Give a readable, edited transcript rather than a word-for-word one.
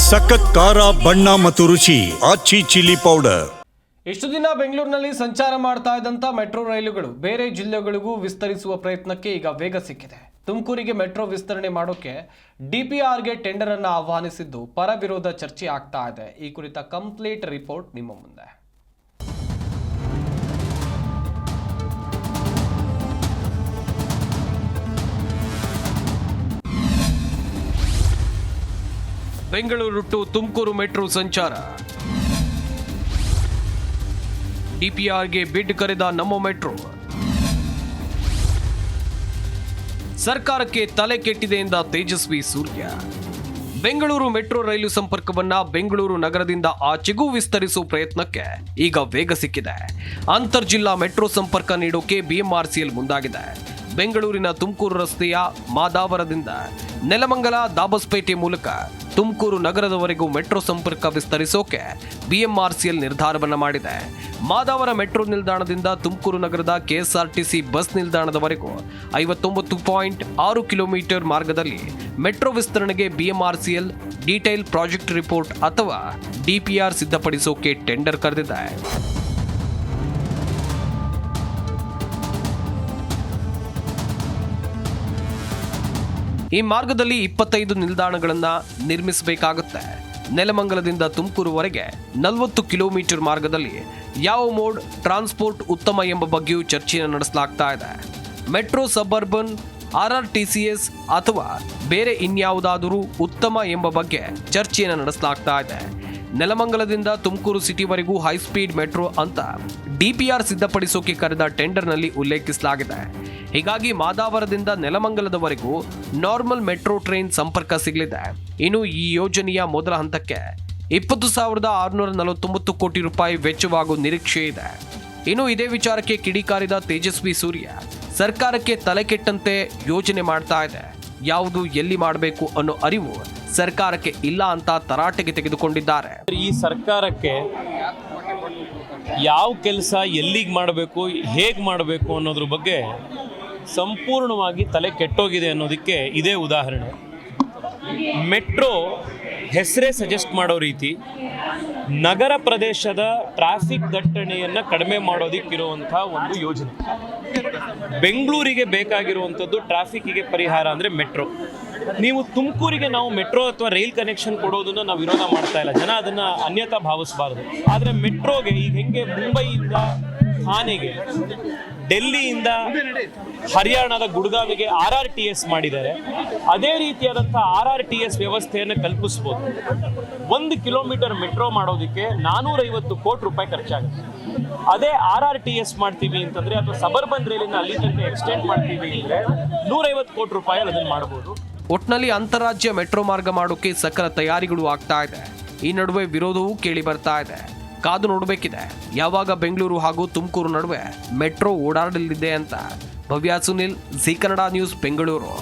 ಸಖತ್ ಖಾರ ಬಣ್ಣ ಮತ್ತು ರುಚಿ ಆಚಿ ಚಿಲ್ಲಿ ಪೌಡರ್. ಇಷ್ಟು ದಿನ ಬೆಂಗಳೂರಿನಲ್ಲಿ ಸಂಚಾರ ಮಾಡ್ತಾ ಇದ್ದಂತ ಮೆಟ್ರೋ ರೈಲುಗಳು ಬೇರೆ ಜಿಲ್ಲೆಗಳಿಗೂ ವಿಸ್ತರಿಸುವ ಪ್ರಯತ್ನಕ್ಕೆ ಈಗ ವೇಗ ಸಿಕ್ಕಿದೆ. ತುಮಕೂರಿಗೆ ಮೆಟ್ರೋ ವಿಸ್ತರಣೆ ಮಾಡೋಕೆ ಡಿಪಿಆರ್ಗೆ ಟೆಂಡರ್ ಅನ್ನು ಆಹ್ವಾನಿಸಿದ್ದು ಪರ ವಿರೋಧ ಚರ್ಚೆ ಆಗ್ತಾ ಇದೆ. ಈ ಕುರಿತ ಕಂಪ್ಲೀಟ್ ರಿಪೋರ್ಟ್ ನಿಮ್ಮ ಮುಂದೆ. ಬೆಂಗಳೂರು ಟು ತುಮಕೂರು ಮೆಟ್ರೋ ಸಂಚಾರ. ಡಿಪಿಆರ್ಗೆ ಬಿಡ್ ಕರೆದ ನಮ್ಮ ಮೆಟ್ರೋ. ಸರ್ಕಾರಕ್ಕೆ ತಲೆ ಕೆಟ್ಟಿದೆ ಎಂದ ತೇಜಸ್ವಿ ಸೂರ್ಯ. ಬೆಂಗಳೂರು ಮೆಟ್ರೋ ರೈಲು ಸಂಪರ್ಕವನ್ನ ಬೆಂಗಳೂರು ನಗರದಿಂದ ಆಚೆಗೂ ವಿಸ್ತರಿಸುವ ಪ್ರಯತ್ನಕ್ಕೆ ಈಗ ವೇಗ ಸಿಕ್ಕಿದೆ. ಅಂತರ್ಜಿಲ್ಲಾ ಮೆಟ್ರೋ ಸಂಪರ್ಕ ನೀಡೋಕೆ ಬಿಎಂಆರ್ಸಿಎಲ್ ಮುಂದಾಗಿದೆ. ಬೆಂಗಳೂರಿನ ತುಮಕೂರು ರಸ್ತೆಯ ಮಾದಾವರದಿಂದ ನೆಲಮಂಗಲ ದಾಬಸ್ಪೇಟೆ ಮೂಲಕ ತುಮಕೂರು ನಗರದವರೆಗೂ ಮೆಟ್ರೋ ಸಂಪರ್ಕ ವಿಸ್ತರಿಸೋಕೆ ಬಿಎಂಆರ್ಸಿಎಲ್ ನಿರ್ಧಾರವನ್ನ ಮಾಡಿದೆ. ಮಾದಾವರ ಮೆಟ್ರೋ ನಿಲ್ದಾಣದಿಂದ ತುಮಕೂರು ನಗರದ ಕೆಎಸ್ಆರ್ಟಿಸಿ ಬಸ್ ನಿಲ್ದಾಣದವರೆಗೂ 59.6 ಕಿಲೋಮೀಟರ್ ಮಾರ್ಗದಲ್ಲಿ ಮೆಟ್ರೋ ವಿಸ್ತರಣೆಗೆ ಬಿಎಂಆರ್ಸಿಎಲ್ ಡೀಟೇಲ್ ಪ್ರಾಜೆಕ್ಟ್ ರಿಪೋರ್ಟ್ ಅಥವಾ ಡಿಪಿಆರ್ ಸಿದ್ಧಪಡಿಸೋಕೆ ಟೆಂಡರ್ ಕರೆದಿದೆ. ಈ ಮಾರ್ಗದಲ್ಲಿ 25 ನಿಲ್ದಾಣಗಳನ್ನು ನಿರ್ಮಿಸಬೇಕಾಗುತ್ತೆ. ನೆಲಮಂಗಲದಿಂದ ತುಮಕೂರುವರೆಗೆ 40 ಕಿಲೋಮೀಟರ್ ಮಾರ್ಗದಲ್ಲಿ ಯಾವ ಮೋಡ್ ಟ್ರಾನ್ಸ್ಪೋರ್ಟ್ ಉತ್ತಮ ಎಂಬ ಬಗ್ಗೆಯೂ ಚರ್ಚೆಯನ್ನು ನಡೆಸಲಾಗ್ತಾ ಇದೆ. ಮೆಟ್ರೋ ಸಬರ್ಬನ್, ಆರ್ಆರ್ಟಿಸಿಎಸ್ ಅಥವಾ ಬೇರೆ ಇನ್ಯಾವುದಾದರೂ ಉತ್ತಮ ಎಂಬ ಬಗ್ಗೆ ಚರ್ಚೆಯನ್ನು ನಡೆಸಲಾಗ್ತಾ ಇದೆ. ನೆಲಮಂಗಲದಿಂದ ತುಮಕೂರು ಸಿಟಿವರೆಗೂ ಹೈಸ್ಪೀಡ್ ಮೆಟ್ರೋ ಅಂತ ಡಿಪಿಆರ್ ಸಿದ್ಧಪಡಿಸೋಕೆ ಕರೆದ ಟೆಂಡರ್ನಲ್ಲಿ ಉಲ್ಲೇಖಿಸಲಾಗಿದೆ. ಹೀಗಾಗಿ ಮಾದಾವರದಿಂದ ನೆಲಮಂಗಲದವರೆಗೂ ನಾರ್ಮಲ್ ಮೆಟ್ರೋ ಟ್ರೈನ್ ಸಂಪರ್ಕ ಸಿಗಲಿದೆ. ಇನ್ನು ಈ ಯೋಜನೆಯ ಮೊದಲ ಹಂತಕ್ಕೆ 20,649 ಕೋಟಿ ರೂಪಾಯಿ ವೆಚ್ಚವಾಗುವ ನಿರೀಕ್ಷೆ ಇದೆ. ಇನ್ನು ಇದೇ ವಿಚಾರಕ್ಕೆ ಕಿಡಿಕಾರಿದ ತೇಜಸ್ವಿ ಸೂರ್ಯ ಸರ್ಕಾರಕ್ಕೆ ತಲೆ ಕೆಟ್ಟಂತೆ ಯೋಜನೆ ಮಾಡ್ತಾ ಇದೆ. ಯಾವುದು ಎಲ್ಲಿ ಮಾಡಬೇಕು ಅನ್ನೋ ಅರಿವು ಸರ್ಕಾರಕ್ಕೆ ಇಲ್ಲ ಅಂತ ತರಾಟೆಗೆ ತೆಗೆದುಕೊಂಡಿದ್ದಾರೆ. ಈ ಸರ್ಕಾರಕ್ಕೆ ಯಾವ ಕೆಲಸ ಎಲ್ಲಿಗೆ ಮಾಡಬೇಕು, ಹೇಗೆ ಮಾಡಬೇಕು ಅನ್ನೋದ್ರ ಬಗ್ಗೆ ಸಂಪೂರ್ಣವಾಗಿ ತಲೆ ಕೆಟ್ಟೋಗಿದೆ ಅನ್ನೋದಕ್ಕೆ ಇದೇ ಉದಾಹರಣೆ. ಮೆಟ್ರೋ ಹೆಸರೇ ಸಜೆಸ್ಟ್ ಮಾಡೋ ರೀತಿ ನಗರ ಪ್ರದೇಶದ ಟ್ರಾಫಿಕ್ ದಟ್ಟಣೆಯನ್ನು ಕಡಿಮೆ ಮಾಡೋದಕ್ಕಿರುವಂಥ ಒಂದು ಯೋಜನೆ. ಬೆಂಗಳೂರಿಗೆ ಬೇಕಾಗಿರುವಂಥದ್ದು ಟ್ರಾಫಿಕ್ಕಿಗೆ ಪರಿಹಾರ ಅಂದರೆ ಮೆಟ್ರೋ. ನೀವು ತುಮಕೂರಿಗೆ ನಾವು ಮೆಟ್ರೋ ಅಥವಾ ರೈಲ್ ಕನೆಕ್ಷನ್ ಕೊಡೋದನ್ನು ನಾವು ವಿರೋಧ ಮಾಡ್ತಾ ಇಲ್ಲ, ಜನ ಅದನ್ನು ಅನ್ಯತಾ ಭಾವಿಸಬಾರ್ದು. ಆದರೆ ಮೆಟ್ರೋಗೆ ಈಗ ಹೆಂಗೆ ಮುಂಬೈಯಿಂದ ಥಾನೆಗೆ, ಡೆಲ್ಲಿಯಿಂದ ಹರಿಯಾಣದ ಗುಡ್ಗಾವಿಗೆ RRTS ಮಾಡಿದ್ದಾರೆ, ಅದೇ ರೀತಿಯಾದಂಥ RRTS ವ್ಯವಸ್ಥೆಯನ್ನು ಕಲ್ಪಿಸ್ಬೋದು. 1 ಕಿಲೋಮೀಟರ್ ಮೆಟ್ರೋ ಮಾಡೋದಕ್ಕೆ 450 ಕೋಟಿ ರೂಪಾಯಿ ಖರ್ಚಾಗುತ್ತೆ. ಅದೇ RRTS ಮಾಡ್ತೀವಿ ಅಂತಂದರೆ ಅಥವಾ ಸಬರ್ಬನ್ ರೈಲಿನ ಅಲ್ಲಿ ತನಕ ಎಕ್ಸ್ಟೆಂಡ್ ಮಾಡ್ತೀವಿ ಅಂದರೆ 150 ಕೋಟಿ ರೂಪಾಯಲ್ಲಿ ಅದನ್ನು ಮಾಡ್ಬೋದು. ಒಟ್ನಲ್ಲಿ ಅಂತಾರಾಜ್ಯ ಮೆಟ್ರೋ ಮಾರ್ಗ ಮಾಡೋಕೆ ಸಕಲ ತಯಾರಿಗಳು ಆಗ್ತಾ ಇದೆ. ಈ ನಡುವೆ ವಿರೋಧವೂ ಕೇಳಿ ಬರ್ತಾ ಇದೆ. ಕಾದು ನೋಡಬೇಕಿದೆ ಯಾವಾಗ ಬೆಂಗಳೂರು ಹಾಗೂ ತುಮಕೂರು ನಡುವೆ ಮೆಟ್ರೋ ಓಡಾಡಲಿದೆ ಅಂತ. ಭವ್ಯ ಸುನಿಲ್, ಜಿ ಕನ್ನಡ ನ್ಯೂಸ್, ಬೆಂಗಳೂರು.